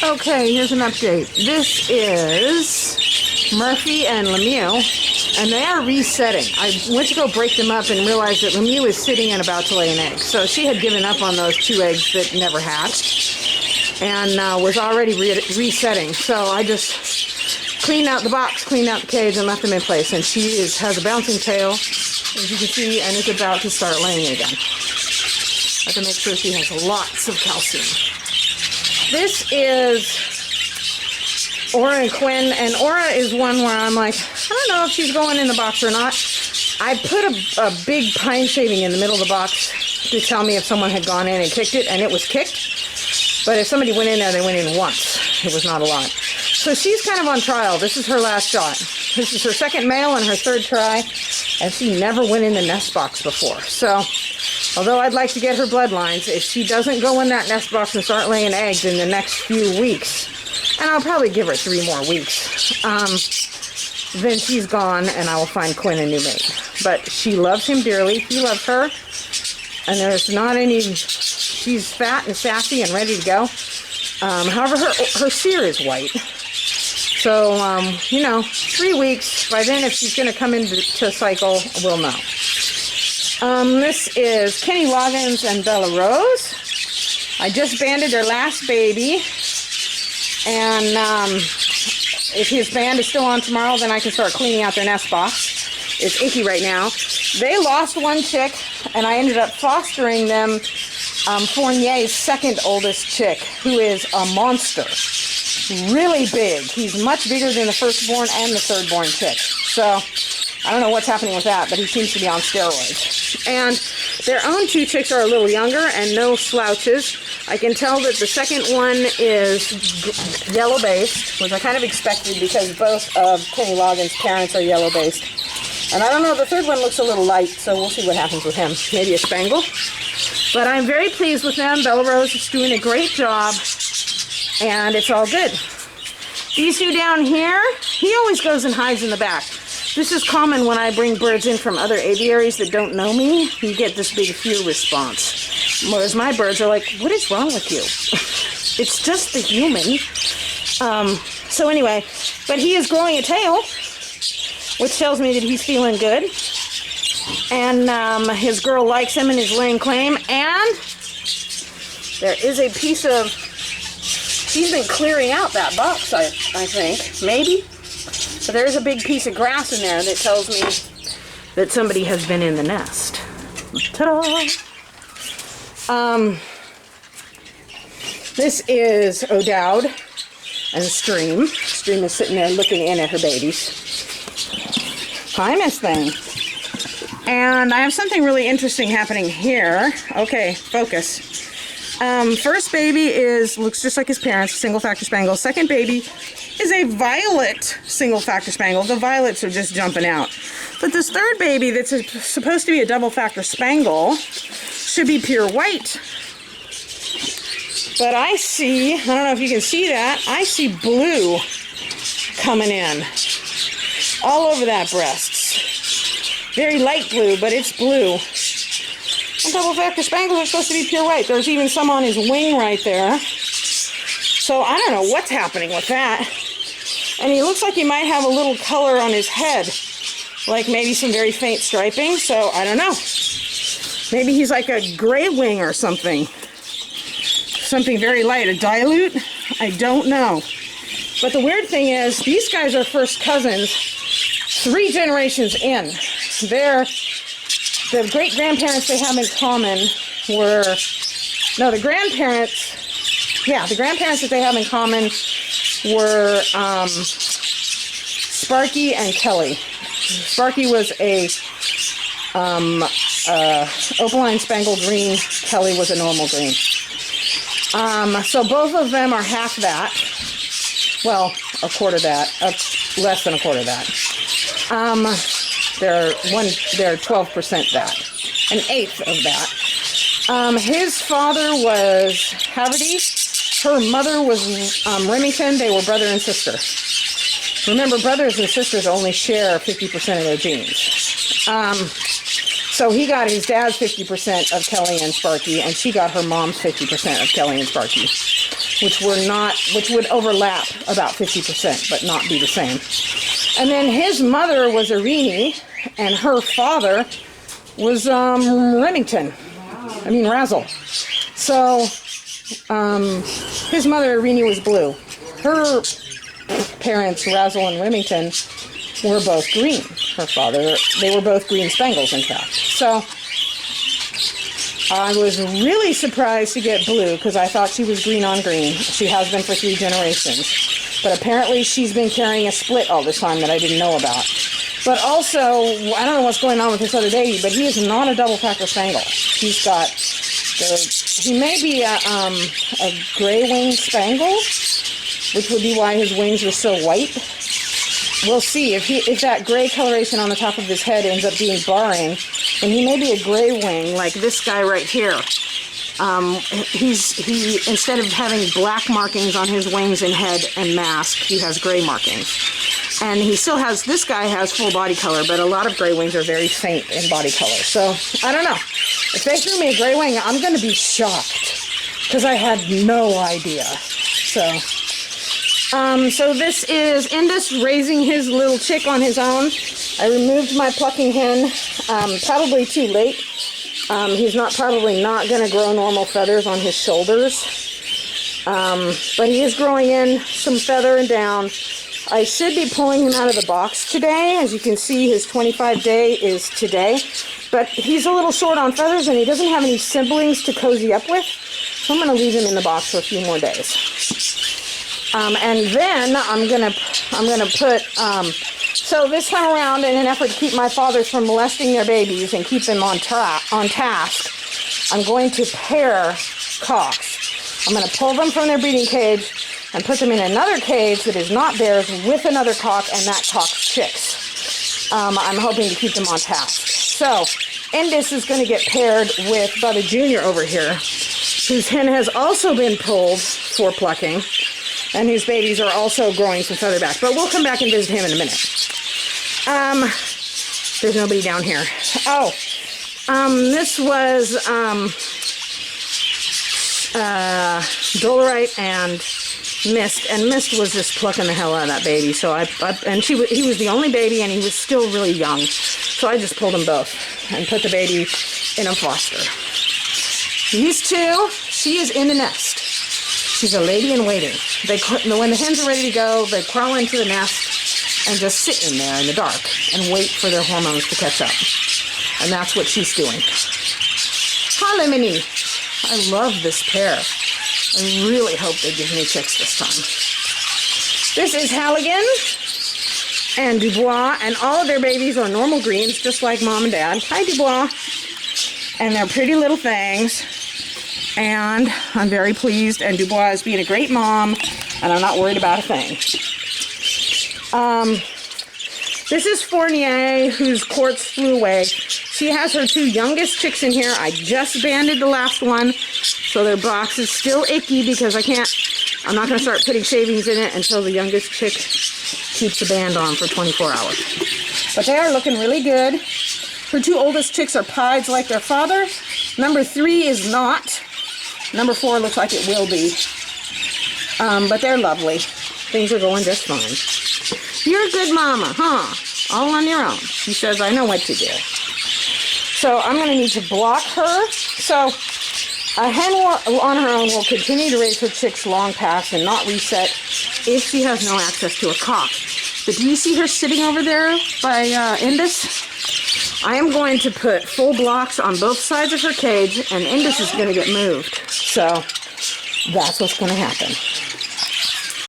Okay, here's an update. This is Murphy and Lemieux, and they are resetting. I went to go break them up and realized that Lemieux is sitting and about to lay an egg. So she had given up on those 2 eggs that never hatched and was already resetting. So I just cleaned out the box, cleaned out the cage, and left them in place. And she has a bouncing tail, as you can see, and is about to start laying again. I have to make sure she has lots of calcium. This is Aura and Quinn, and Aura is one where I'm like, I don't know if she's going in the box or not. I put a big pine shaving in the middle of the box to tell me if someone had gone in and kicked it, and it was kicked. But if somebody went in there, they went in once. It was not a lot. So she's kind of on trial. This is her last shot. This is her second male and her third try, and she never went in the nest box before. So although I'd like to get her bloodlines, if she doesn't go in that nest box and start laying eggs in the next few weeks, and I'll probably give her 3 more weeks, then she's gone and I will find Quinn a new mate. But she loves him dearly. He loves her. And there's not any, she's fat and sassy and ready to go. However, her cere is white. So, 3 weeks. By then, if she's going to come into cycle, we'll know. This is Kenny Loggins and Bella Rose. I just banded their last baby. And if his band is still on tomorrow, then I can start cleaning out their nest box. It's icky right now. They lost 1 chick, and I ended up fostering them Fournier's second oldest chick, who is a monster. Really big. He's much bigger than the firstborn and the thirdborn chick. So I don't know what's happening with that, but he seems to be on steroids. And their own 2 chicks are a little younger and no slouches. I can tell that the second one is yellow-based, which I kind of expected because both of Kenny Loggins' parents are yellow-based. And I don't know, the third one looks a little light, so we'll see what happens with him. Maybe a spangle. But I'm very pleased with them. Bella Rose is doing a great job, and it's all good. These 2 down here, he always goes and hides in the back. This is common when I bring birds in from other aviaries that don't know me. You get this big fear response. Whereas my birds are like, what is wrong with you? It's just the human. So anyway, but he is growing a tail, which tells me that he's feeling good. And his girl likes him and is laying claim. And there is a piece of, she's been clearing out that box, I think, maybe. But there is a big piece of grass in there that tells me that somebody has been in the nest. Ta-da! This is O'Dowd and Stream. Stream is sitting there looking in at her babies. Hi, Miss Thing. And I have something really interesting happening here. Okay, focus. First baby looks just like his parents, single factor spangle. Second baby is a violet single factor spangle. The violets are just jumping out. But this third baby that's supposed to be a double factor spangle should be pure white. But I see, I don't know if you can see that, I see blue coming in all over that breast. Very light blue, but it's blue. And double factor spangles are supposed to be pure white. There's even some on his wing right there. So I don't know what's happening with that. And he looks like he might have a little color on his head, like maybe some very faint striping. So I don't know. Maybe he's like a gray wing or something. Something very light, a dilute. I don't know. But the weird thing is, these guys are first cousins 3 generations in. The great-grandparents they have in common were, the grandparents that they have in common were Sparky and Kelly. Sparky was a opaline spangled green. Kelly was a normal green. So both of them are half that. Well, a quarter that. Less than a quarter that. They're 12% that. An eighth of that. His father was Haverty. Her mother was Remington. They were brother and sister. Remember, brothers and sisters only share 50% of their genes. So he got his dad's 50% of Kelly and Sparky, and she got her mom's 50% of Kelly and Sparky. which would overlap about 50%, but not be the same. And then his mother was Irini, and her father was Razzle. So his mother Irini was blue. Her parents, Razzle and Remington, were both green. Her father, they were both green spangles, in fact. So I was really surprised to get blue because I thought she was green on green. She has been for 3 generations. But apparently she's been carrying a split all this time that I didn't know about. But also, I don't know what's going on with this other baby, but he is not a double Packer Spangle. He's got he may be a gray winged Spangle, which would be why his wings are so white. We'll see if that gray coloration on the top of his head ends up being barring, then he may be a gray wing like this guy right here. He instead of having black markings on his wings and head and mask, he has gray markings. And he still has, this guy has full body color, but a lot of gray wings are very faint in body color. So, I don't know. If they threw me a gray wing, I'm going to be shocked because I had no idea. So this is Indus raising his little chick on his own. I removed my plucking hen, probably too late. He's probably not going to grow normal feathers on his shoulders. But he is growing in some feather and down. I should be pulling him out of the box today. As you can see, his 25-day is today. But he's a little short on feathers and he doesn't have any siblings to cozy up with. So I'm going to leave him in the box for a few more days. And then I'm gonna put, so this time around, in an effort to keep my fathers from molesting their babies and keep them on task, I'm going to pair cocks. I'm going to pull them from their breeding cage and put them in another cage that is not theirs with another cock and that cock's chicks. I'm hoping to keep them on task. So, Indus is going to get paired with Bubba Jr. over here, whose hen has also been pulled for plucking. And his babies are also growing some feather back. But we'll come back and visit him in a minute. There's nobody down here. This was Dolerite and Mist. And Mist was just plucking the hell out of that baby. So he was the only baby and he was still really young. So I just pulled them both and put the baby in a foster. These two, she is in the nest. She's a lady in waiting. When the hens are ready to go, they crawl into the nest and just sit in there in the dark and wait for their hormones to catch up. And that's what she's doing. Hi, Lemony. I love this pair. I really hope they give me chicks this time. This is Halligan and Dubois, and all of their babies are normal greens, just like Mom and Dad. Hi, Dubois. And they're pretty little things. And I'm very pleased, and Dubois is being a great mom, and I'm not worried about a thing. This is Fournier, whose quartz flew away. She has her 2 youngest chicks in here. I just banded the last one, so their box is still icky because I'm not going to start putting shavings in it until the youngest chick keeps the band on for 24 hours. But they are looking really good. Her 2 oldest chicks are pieds like their father. Number 3 is not. Number 4 looks like it will be. But they're lovely. Things are going just fine. You're a good mama, huh? All on your own. She says, I know what to do. So I'm going to need to block her. So a hen on her own will continue to raise her chicks long past and not reset if she has no access to a cock. But do you see her sitting over there by Indus? I am going to put full blocks on both sides of her cage, and Indus is going to get moved. So that's what's going to happen.